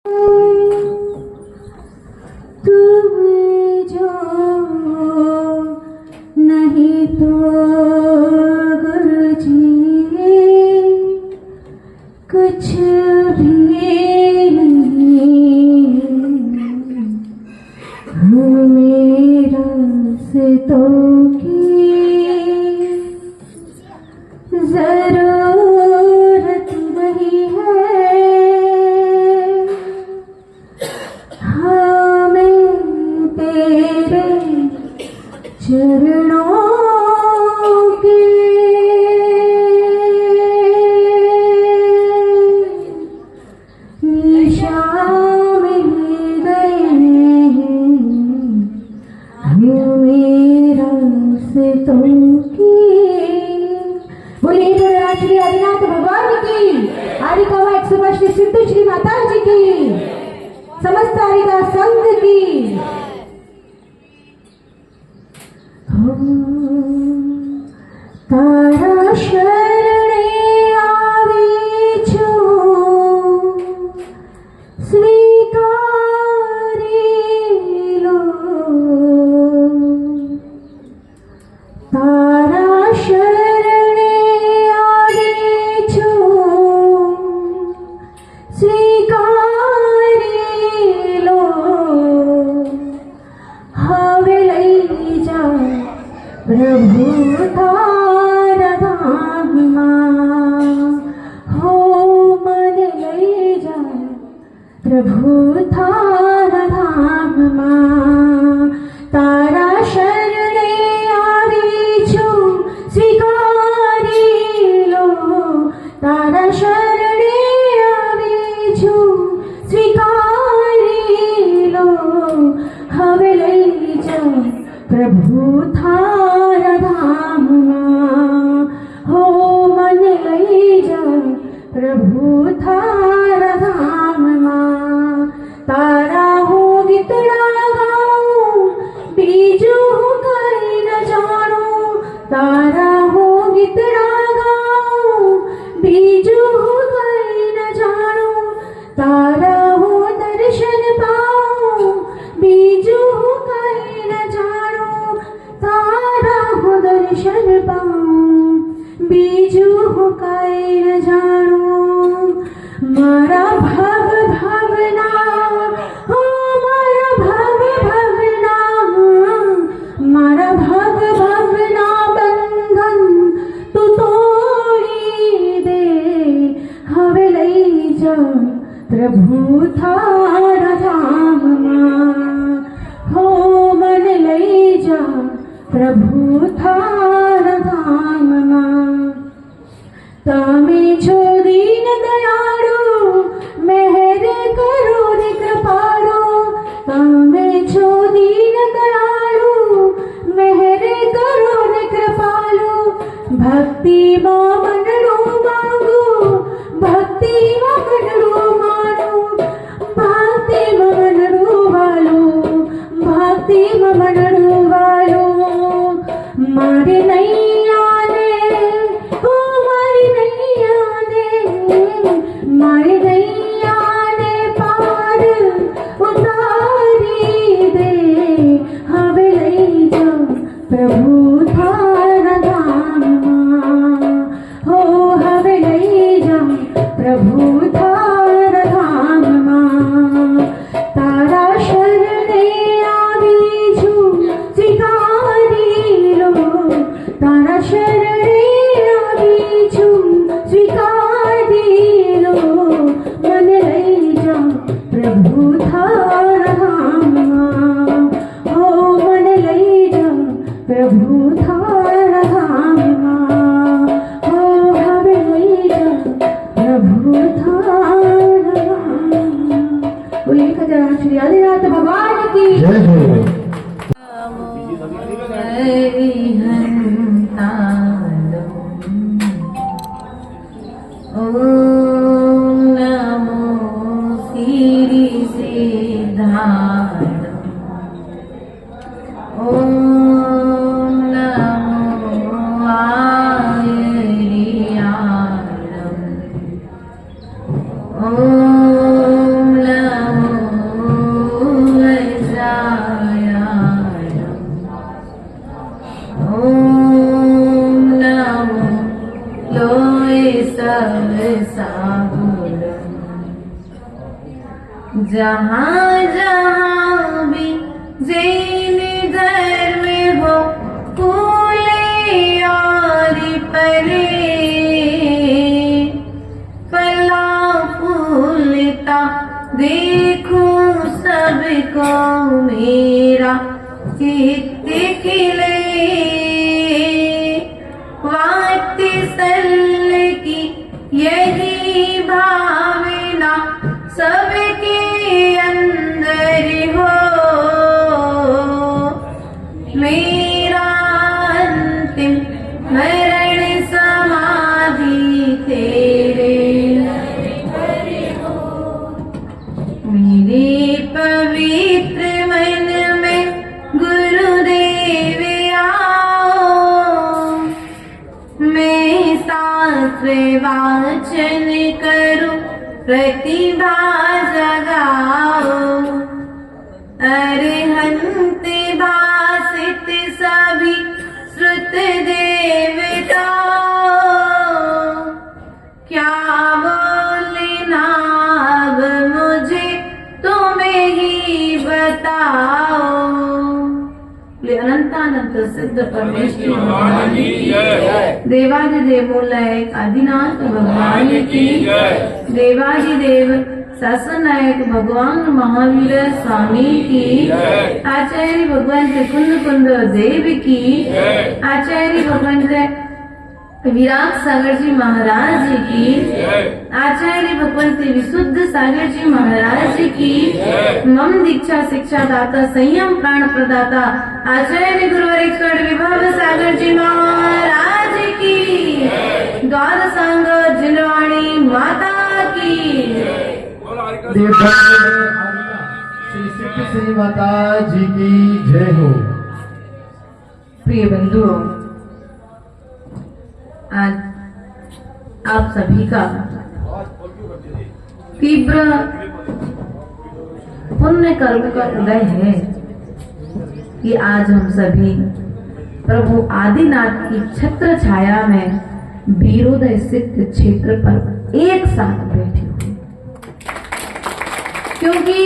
तुम जो नहीं तो गुरुजी कुछ भी नहीं हमें रास्तों की जरूरत नहीं है, हमें तेरे चरणों की निशान मिल गए हैं, हमें रास्तों की। बोलिए जय श्री आदिनाथ भगवान की, आदिकावा 105 सिद्ध श्री माता जी की, समस्त आरिका संघ की। तारा शरणे आवी छो स्वीकारी लो, तारा शरणे आवी छो स्वीकारी लो, हवे लई जा प्रभु तारा धामમાં, हो मन लई जा प्रभु तारा धामમાં। तारा शरणे आवी છું સ્વીકારી લો, તારા શરણે આવી છું સ્વીકારી લો, હવે લઈ જાઓ प्रभु थारा धामમાં, हो मन लई जा प्रभु थारा धामમાં। तारा हो गीतड़ा गाऊं बीजू कई न जाणूं, तारा हो गीतड़ा गाऊं बीजू कई न जाणूं, तारा हो दर्शन पाऊं बीजू कई न जाणूं, तारा हो दर्शन पाऊं बीजू कई न जाणूं। मारा भव भावना हो मारा भव भावना, मारा भव भावना बंधन तू तोड़ी दे, हवे लई जा प्रभु थारा धामમાં, हो मन लई जा प्रभु थारा धामમાં। તમે છો દીન દયાળુ મહેર કરો ને કૃપાળુ, તમે છો દીન દયાળુ મહેર કરો ને કૃપાળુ, ભક્તિમાં મનડું માંગુ ભક્તિમાં મનડું માનું, ભક્તિમાં મનડું વાલું ભક્તિમાં મનડું વાલું। મારે નૈયા ને હો મારી નૈયા ને, મારી નૈયા ને પાર ઉતારી દે, હવે લઈ જા પ્રભુ થારા ધામમાં, हो હવે લઈ જા પ્રભુ થારા ધામમાં। તારા શરણે આવી છું સ્વીકારી લો, તારા શરણે આવી છું સ્વીકારી લો, मन લઈ જા પ્રભુ થારા ધામમાં, हो मन લઈ જા પ્રભુ થારા ધામમાં, हो હવે લઈ જા प्रभु थारा धामમાં। बोलिए खजरा श्री आदिनाथ भगवान की जय हो। ओम नमो श्री सिद्धार्थम, ओम नमो आयर्याणम, ओम नमो जहाँ जहाँ भी जैन धर्म हो फूले और परे, फला फूलता देखूं सबको मेरा चित्त खिले, वात्सल की यही भावना सबके अंदर हो, मेरा अंतिम मरण समाधि तेरे मेरे पवित्र मन में गुरुदेव आओ, मैं शास्त्र वाचन करूं प्रतिभा जगाओ, अरहंत भासित सभी श्रुत देवता, क्या बोलना अब मुझे तुम्हें ही बताओ। अनंतानंत सिद्ध परमेश्वर भगवान की देवादिदेव मूलनायक आदिनाथ भगवान की, देवादिदेव शासनायक भगवान महावीर स्वामी की, आचार्य भगवान कुंद कुंद देव की, आचार्य भगवान विराट सागर जी महाराज की, आचार्य भगवंत विशुद्ध सागर जी महाराज की, मम दीक्षा शिक्षा दाता संयम प्राण प्रदाता आचार्य गुरुवरेश्वर विभव सागर जी महाराज की, द्वादशांग जिनवाणी माता की। श्री सिद्ध श्री माता जी की जय हो। प्रिय बंधुओं, आज आप सभी का तीव्र पुण्य कर्म का उदय है कि आज हम सभी प्रभु आदिनाथ की छत्र छाया में वीरोदय सिद्ध क्षेत्र पर एक साथ बैठे हुए, क्योंकि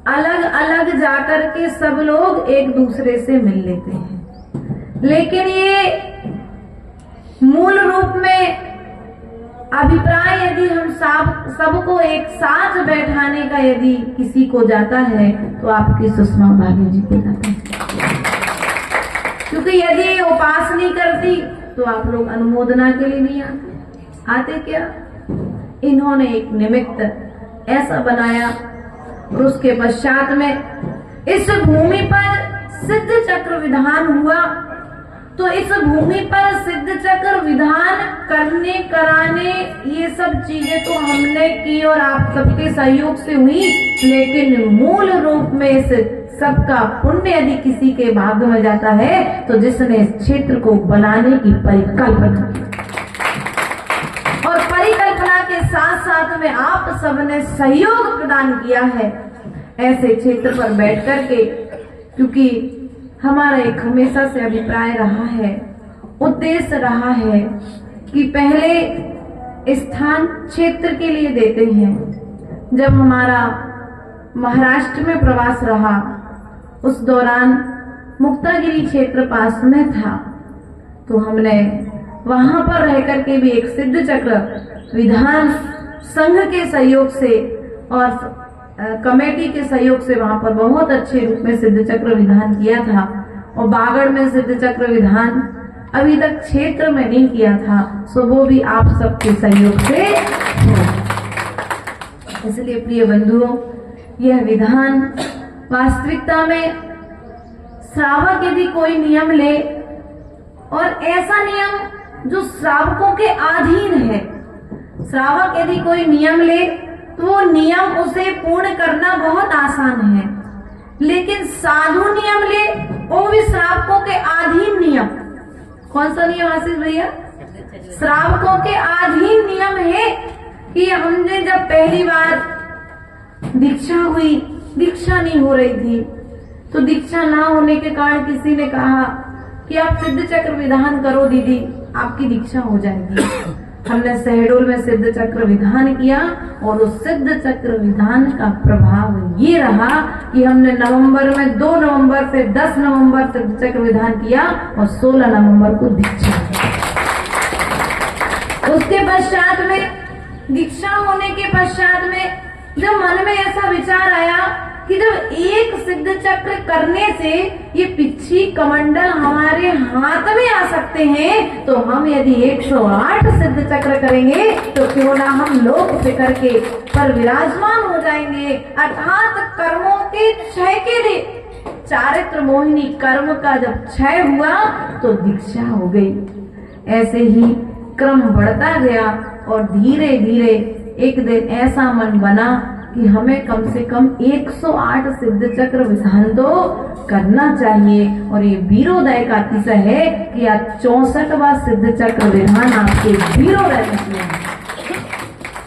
अलग अलग जाकर के सब लोग एक दूसरे से मिल लेते हैं, लेकिन ये मूल रूप में अभिप्राय यदि हम सबको एक साथ बैठाने का यदि किसी को जाता है तो आपकी सुषमा भाग्य जी को जाता है, क्योंकि यदि उपासनी करती तो आप लोग अनुमोदना के लिए नहीं आते क्या? इन्होंने एक निमित्त ऐसा बनाया और उसके पश्चात में इस भूमि पर सिद्ध चक्र विधान हुआ। तो इस भूमि पर सिद्ध चक्र विधान करने कराने ये सब चीजें तो हमने की और आप सबके सहयोग से हुई, लेकिन मूल रूप में इस सबका पुण्य यदि किसी के भाग्य में जाता है तो जिसने इस क्षेत्र को बनाने की परिकल्पना की, और परिकल्पना के साथ साथ में आप सबने सहयोग प्रदान किया है ऐसे क्षेत्र पर बैठ करके, क्योंकि हमारा एक हमेशा से अभिप्राय रहा है, उद्देश्य रहा है कि पहले स्थान क्षेत्र के लिए देते हैं। जब हमारा महाराष्ट्र में प्रवास रहा उस दौरान मुक्तागिरी क्षेत्र पास में था, तो हमने वहां पर रह करके भी एक सिद्ध चक्र विधान संघ के सहयोग से और कमेटी के सहयोग से वहां पर बहुत अच्छे रूप में सिद्ध चक्र विधान किया था। और बागड़ में सिद्ध चक्र विधान अभी तक क्षेत्र में नहीं किया था, सो वो भी आप सबके सहयोग से हो। इसलिए प्रिय बंधुओं, यह विधान वास्तविकता में श्रावक यदि कोई नियम ले और ऐसा नियम जो श्रावकों के अधीन है, श्रावक यदि कोई नियम ले तो वो नियम उसे पूर्ण करना बहुत आसान है, लेकिन साधु नियम ले वो भी श्रावकों के अधीन नियम। कौन सा नियम आशीष भैया? श्रावकों के अधीन नियम है कि हमने जब पहली बार दीक्षा हुई, दीक्षा नहीं हो रही थी, तो दीक्षा ना होने के कारण किसी ने कहा कि आप सिद्ध चक्र विधान करो दीदी, आपकी दीक्षा हो जाएगी। हमने शहडोल में सिद्ध चक्र विधान किया और उस सिद्ध चक्र विधान का प्रभाव ये रहा कि हमने नवंबर में 2 नवंबर से 10 नवंबर सिद्ध चक्र विधान किया और 16 नवंबर को दीक्षा दी। उसके पश्चात में दीक्षा होने के पश्चात में जब मन में ऐसा विचार आया कि जब एक सिद्ध चक्र करने से ये पिछी कमंडल हमारे हाथ में आ सकते हैं, तो हम यदि 108 सिद्ध चक्र करेंगे तो क्यों ना हम लोक शिखर के पर विराजमान हो जाएंगे। अर्थात कर्मों के क्षय के लिए चारित्र मोहिनी कर्म का जब क्षय हुआ तो दीक्षा हो गई। ऐसे ही क्रम बढ़ता गया और धीरे धीरे एक दिन ऐसा मन बना कि हमें कम से कम 108 सिद्ध चक्र विधान तो करना चाहिए। और ये वीरोदय का अतिशय है कि आज 64वां सिद्ध चक्र विधान आपके वीरोदय में किया है।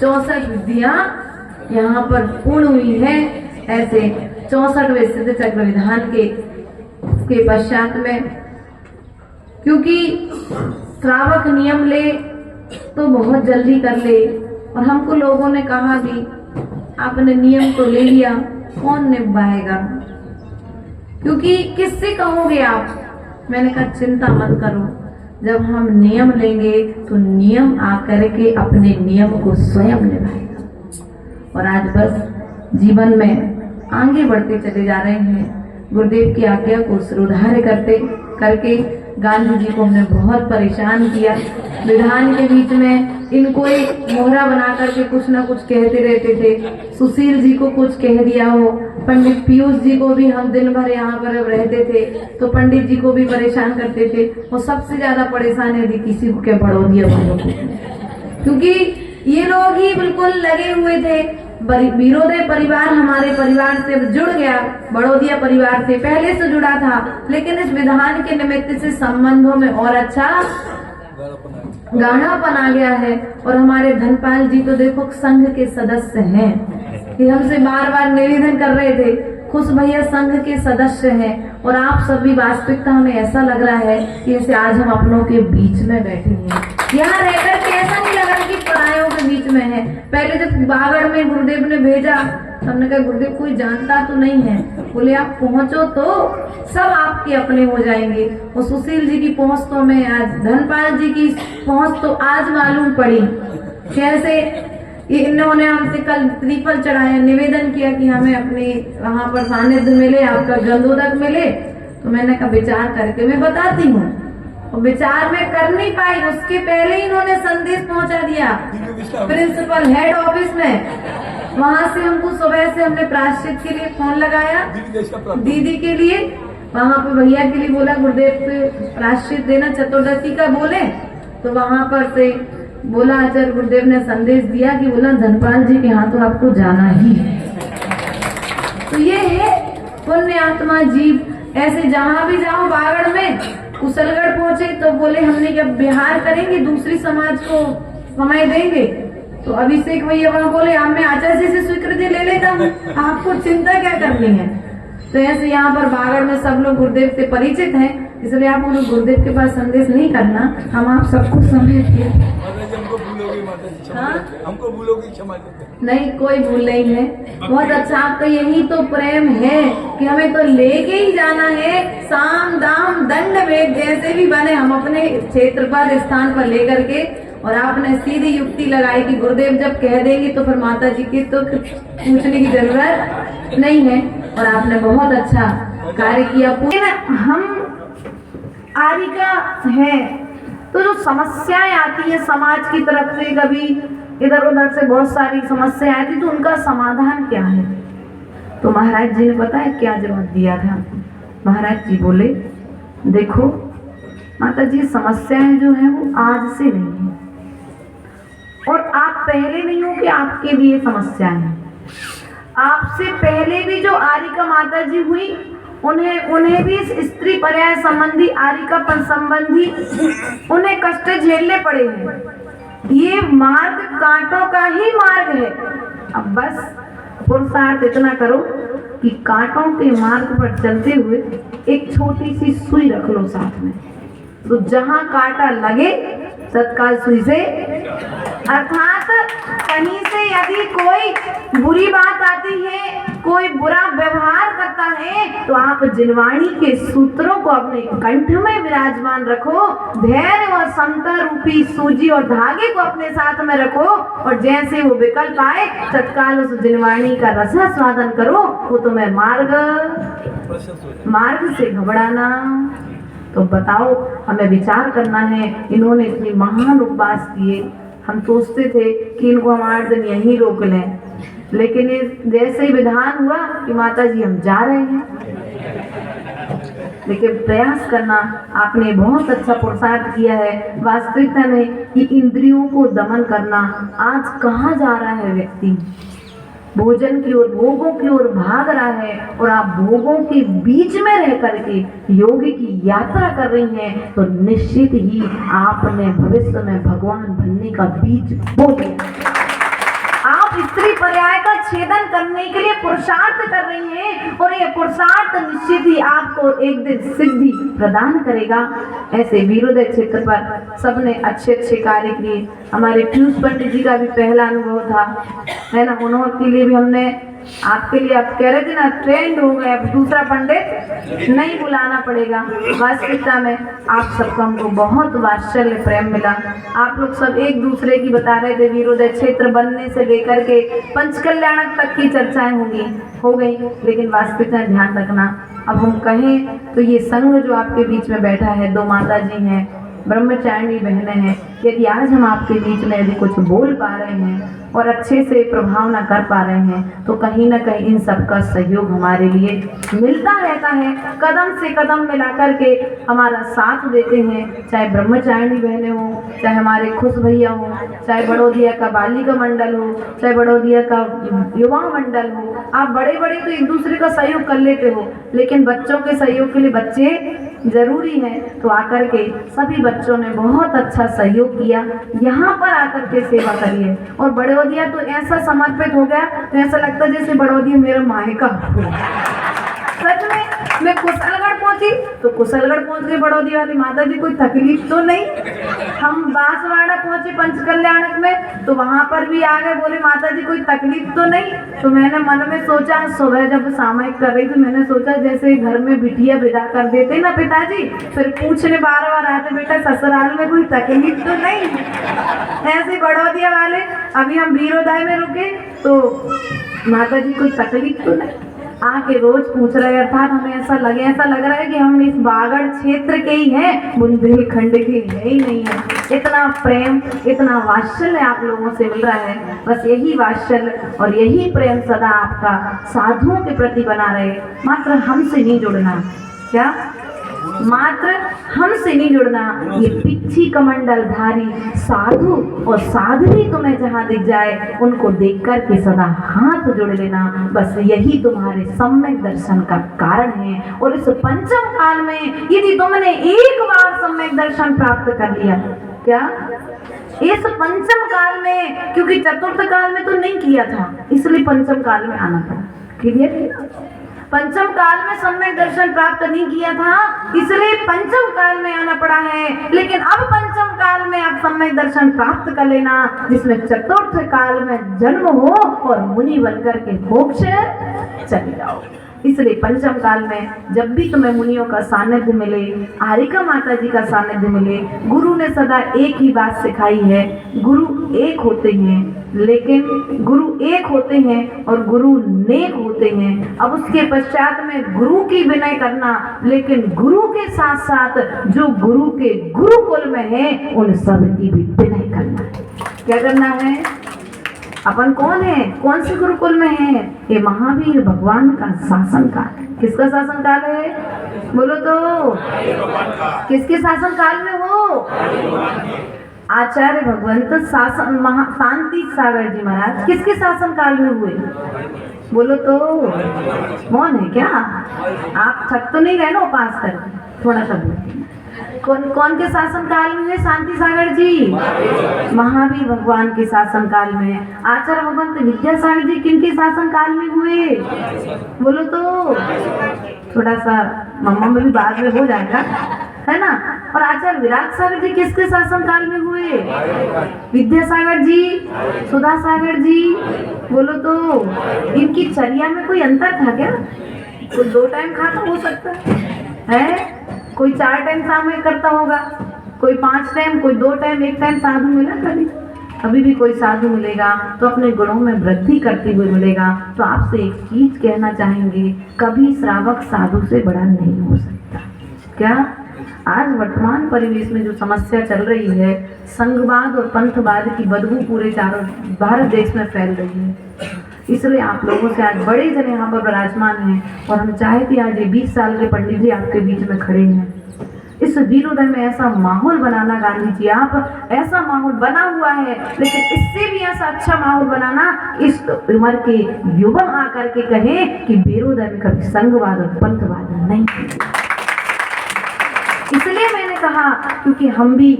64 विधियां यहाँ पर पूर्ण हुई है। ऐसे 64वें सिद्ध चक्र विधान के पश्चात में, क्योंकि श्रावक नियम ले तो बहुत जल्दी कर ले, और हमको लोगों ने कहा भी आपने नियम तो ले लिया, कौन निभाएगा, क्योंकि किससे कहोगे आप। मैंने कहा चिंता मत करो, जब हम नियम लेंगे तो नियम आकर के अपने नियम को स्वयं निभाएगा। और आज बस जीवन में आगे बढ़ते चले जा रहे हैं। गुरुदेव की आज्ञा को श्रोधार्य करके गांधी जी को हमने बहुत परेशान किया। विधान के बीच में इनको एक मोहरा बना करके कुछ ना कुछ कहते रहते थे। सुशील जी को कुछ कह दिया हो, पंडित पीयूष जी को भी हम दिन भर यहाँ पर रहते थे तो पंडित जी को भी परेशान करते थे। वो सबसे ज्यादा परेशान यदि किसी को क्या बढ़ोदिया वालों को, क्योंकि ये लोग ही बिल्कुल लगे हुए थे। वीरोदय परिवार हमारे परिवार से जुड़ गया, बड़ोदिया परिवार से पहले से जुड़ा था, लेकिन इस विधान के निमित्त से संबंधों में और अच्छा गाढ़ापन आ गया है। और हमारे धनपाल जी तो देखो संघ के सदस्य हैं, कि हमसे बार बार निवेदन कर रहे थे, खुश भैया संघ के सदस्य हैं। और आप सभी वास्तविकता हमें ऐसा लग रहा है कि जैसे आज हम अपनों के बीच में बैठे हैं, यहाँ रहकर के ऐसा नहीं लग रहा कि परायों के बीच में है। पहले जब बागड़ में गुरुदेव ने भेजा, हमने कहा गुरुदेव कोई जानता तो नहीं है, बोले आप पहुंचो तो सब आपके अपने हो जाएंगे। और सुशील जी की पहुंच तो मैं आज, धनपाल जी की पहुंच तो आज मालूम पड़ी। कैसे इन्होंने हमसे कल त्रिफल चढ़ाया, निवेदन किया कि हमें अपने वहां पर सानिध्य मिले, आपका गंधोदक मिले। तो मैंने कहा विचार करके मैं बताती हूँ, और विचार में कर नहीं पाई, उसके पहले ही इन्होंने संदेश पहुंचा दिया प्रिंसिपल हेड ऑफिस में। वहां से हमको सुबह से हमने प्रायश्चित के लिए फोन लगाया, दीदी के लिए, वहां पे भैया के लिए बोला गुरुदेव पे प्रायश्चित देना चतुर्दशी का बोले, तो वहां पर से बोला आचार्य गुरुदेव ने संदेश दिया कि बोला धनपाल जी के यहाँ तो आपको जाना ही है। तो ये है पुण्य आत्मा जीव। ऐसे जहाँ भी जाओ, बागड़ में कुशलगढ़ पहुंचे तो बोले हमने जब बिहार करेंगे दूसरी समाज को समय देंगे, तो अभिषेक भैया वहां बोले अब मैं आचार्य जी से स्वीकृति ले लेता हूँ, आपको चिंता क्या करनी है। तो ऐसे यहाँ पर बागड़ में सब लोग गुरुदेव से परिचित हैं, इसलिए आप उन्हें गुरुदेव के पास संदेश नहीं करना, हम आप सबको समझिए। हमको भूलोगी क्षमा नहीं, कोई भूल नहीं है। बहुत अच्छा, आपका यही तो प्रेम है कि हमें तो लेके ही जाना है, साम दाम दंड भेद जैसे भी बने हम अपने क्षेत्र पर स्थान पर लेकर के। और आपने सीधी युक्ति लगाई कि गुरुदेव जब कह देंगे तो फिर माता जी की तो पूछने की जरूरत नहीं है, और आपने बहुत अच्छा कार्य किया। हम आरिका है तो जो समस्याएं आती है समाज की तरफ से, कभी इधर उधर से बहुत सारी समस्याएं आती, तो उनका समाधान क्या है। तो महाराज जी ने पता है क्या जवाब दिया था। महाराज जी बोले देखो माता जी, समस्याएं जो है वो आज से नहीं है, और आप पहले नहीं हो कि आपके लिए समस्याएं हैं। आपसे पहले भी जो आरिका माता जी हुई उन्हें भी स्त्री पर्याय संबंधी, आरिकापन संबंधी उन्हें कष्ट झेलने पड़े हैं। ये मार्ग कांटों का ही मार्ग है। अब बस पुरुषार्थ इतना करो कि कांटों के मार्ग पर चलते हुए एक छोटी सी सुई रख लो साथ में, तो जहां कांटा लगे तत्काल सुई से अर्थात कहीं से यदि कोई बुरी बात आती है, कोई बुरा व्यवहार करता है, तो आप जिनवाणी के सूत्रों को अपने कंठ में विराजमान रखो, धैर्य और समता रूपी सूजी और धागे को अपने साथ में रखो, और जैसे वो विकल्प आए तत्काल उस जिनवाणी का रसास्वादन करो। वो तुम्हें मार्ग से घबराना। तो बताओ, हमें विचार करना है। इन्होंने इतनी महान उपवास किए, हम सोचते थे कि इनको हम 8 दिन यहीं रोक लें, लेकिन जैसे ही विधान हुआ कि माता जी हम जा रहे हैं, लेकिन प्रयास करना, आपने बहुत अच्छा पुरुषार्थ किया है। वास्तविकता में कि इंद्रियों को दमन करना, आज कहाँ जा रहा है व्यक्ति? भोजन की ओर, भोगों की ओर भाग रहा है, और आप भोगों के बीच में रह करके योग की यात्रा कर रही हैं, तो निश्चित ही आपने भविष्य में भगवान बनने का बीज बो दिया। आप स्त्री पर्याय का छेदन करने के लिए पुरुषार्थ कर रही हैं, और ये पुरुषार्थ निश्चित ही आपको एक दिन सिद्धि प्रदान करेगा। ऐसे वीरोदय क्षेत्र पर सबने अच्छे अच्छे कार्य किए। हमारे पीयूष पंडित जी का भी पहला अनुभव था, है ना। उन्होंने लिए भी हमने आपके लिए, आप कह रहे थे ना, ट्रेंड हो गए, अब दूसरा पंडित नहीं बुलाना पड़ेगा। वास्तविकता में आप सबको हमको बहुत वात्सल्य प्रेम मिला। आप लोग सब एक दूसरे की बता रहे थे, वीरोदय क्षेत्र बनने से लेकर के पंचकल्याणक तक की चर्चाएं हो गई, लेकिन वास्तविकता ध्यान रखना। अब हम कहें तो ये संघ जो आपके बीच में बैठा है, 2 माता जी हैं, ब्रह्मचारिणी बहनें हैं, यदि आज हम आपके बीच में यदि कुछ बोल पा रहे हैं और अच्छे से प्रभाव ना कर पा रहे हैं, तो कहीं ना कहीं इन सबका सहयोग हमारे लिए मिलता रहता है। कदम से कदम मिला करके हमारा साथ देते हैं, चाहे ब्रह्मचारिणी बहनें हों, चाहे हमारे खुश भैया हों, चाहे बड़ौदिया का बालिका मंडल हो, चाहे बड़ौदिया का युवा मंडल हो। आप बड़े बड़े तो एक दूसरे का सहयोग कर लेते हो, लेकिन बच्चों के सहयोग के लिए बच्चे जरूरी है। तो आकर के सभी बच्चों ने बहुत अच्छा सहयोग किया। यहाँ पर आकर के सेवा करिए। और बड़ौदिया तो ऐसा समर्पित हो गया, तो ऐसा लगता है जैसे बड़ौदिया मेरा मायका हो। सच में मैं कुशलगढ़ पहुंची तो कुशलगढ़ पहुंच गई बड़ौदिया वाली माता जी, कोई तकलीफ तो नहीं। हम बांसवाड़ा पहुंचे पंचकल्याणक में, तो वहां पर भी आ गए, बोले माता जी कोई तकलीफ तो नहीं। तो मैंने मन में सोचा, सुबह जब सामयिक कर रही थी, मैंने सोचा जैसे घर में बिटिया विदा कर देते ना पिताजी, फिर पूछने बार बार आते, बेटा ससुराल में कोई तकलीफ तो नहीं। ऐसे बड़ौदिया वाले, अभी हम वीरोदय में रुके तो माता जी कोई तकलीफ तो नहीं, आके रोज पूछ रहे। अर्थात हमें ऐसा लग रहा है कि हम इस बागड़ क्षेत्र के ही हैं, बुंदेलखंड के है ही नहीं है। इतना प्रेम, इतना वात्सल्य आप लोगों से मिल रहा है। बस यही वात्सल्य और यही प्रेम सदा आपका साधुओं के प्रति बना रहे। मात्र हमसे नहीं जुड़ना, क्या मात्र हमसे नहीं जुड़ना। ये पिच्छी कमंडल धारी साधु और साध्वी तुम्हें जहां दिख जाए, उनको देख कर के सदा हाथ जोड़ लेना। बस यही तुम्हारे सम्यक दर्शन का कारण है। और इस पंचम काल में यदि तुमने एक बार सम्यक दर्शन प्राप्त कर लिया, क्या इस पंचम काल में, क्योंकि चतुर्थ काल में तो नहीं किया था, इसलिए पंचम काल में आना पड़ा। क्लियर? पंचम काल में सम्यक दर्शन प्राप्त नहीं किया था, इसलिए पंचम काल में आना पड़ा है। लेकिन अब पंचम काल में आप सम्यक दर्शन प्राप्त कर लेना, जिसमें चतुर्थ काल में जन्म हो और मुनि बनकर के मोक्ष चले जाओ। इसलिए पंचम काल में जब भी तुम्हें मुनियों का सानिध्य मिले, आरिका माता जी का सानिध्य मिले, गुरु ने सदा एक ही बात सिखाई है, गुरु एक होते हैं, लेकिन गुरु एक होते हैं और गुरु नेक होते हैं। अब उसके पश्चात में गुरु की विनय करना, लेकिन गुरु के साथ साथ जो गुरु के गुरुकुल में है, उन सब की भी विनय करना है। क्या करना है? अपन कौन है, कौन से गुरुकुल में है? ये महावीर भगवान का शासन काल। किसका शासन काल है? बोलो तो, किसके शासन काल में हो? आचार्य भगवंत शासन शांति सागर जी महाराज किसके शासन काल में हुए? बोलो तो, कौन है? क्या आप थक तो नहीं गए ना उपास करके? थोड़ा सा बोलिए, कौन के शासन काल में हुए? शांति सागर जी महावीर भगवान के शासन काल में। आचार्य भगवंत विद्यासागर जी किनके शासन काल में हुए? बोलो तो, थोड़ा सा मम्मा में भी बाद में हो जाएगा, है ना। और आचार्य विराट सागर जी किसके शासन काल में हुए? विद्यासागर जी, सुधा सागर जी, बोलो तो इनकी चर्या में कोई अंतर था क्या? कोई 2 टाइम खाता हो सकता है, कोई 4 टाइम सामूहिक करता होगा, कोई 5 टाइम, कोई 2 टाइम, 1 टाइम साधु मिला कभी? अभी भी कोई साधु मिलेगा तो अपने गुणों में वृद्धि करते हुए मिलेगा। तो आपसे एक चीज कहना चाहेंगे, कभी श्रावक साधु से बड़ा नहीं हो सकता। क्या आज वर्तमान परिवेश में जो समस्या चल रही है, संघवाद और पंथवाद की बदबू पूरे चारों भारत देश में फैल रही है। इसलिए आप लोगों से आज बड़े जन यहाँ पर विराजमान हैं और हम चाहे कि आज ये 20 साल के पंडित जी आपके बीच में खड़े हैं। इस वीरोदय में ऐसा माहौल बनाना, गांधी जी आप ऐसा माहौल बना हुआ है, लेकिन इससे भी ऐसा अच्छा माहौल बनाना, इस उम्र के युवा आकर के कहें कि वीरोदय में कभी संघवाद और पंथवाद नहीं। इसलिए मैंने कहा क्योंकि हम भी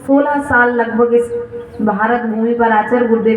16 साल लगभग इस भारत भूमि पर आचार्य गुरुदेव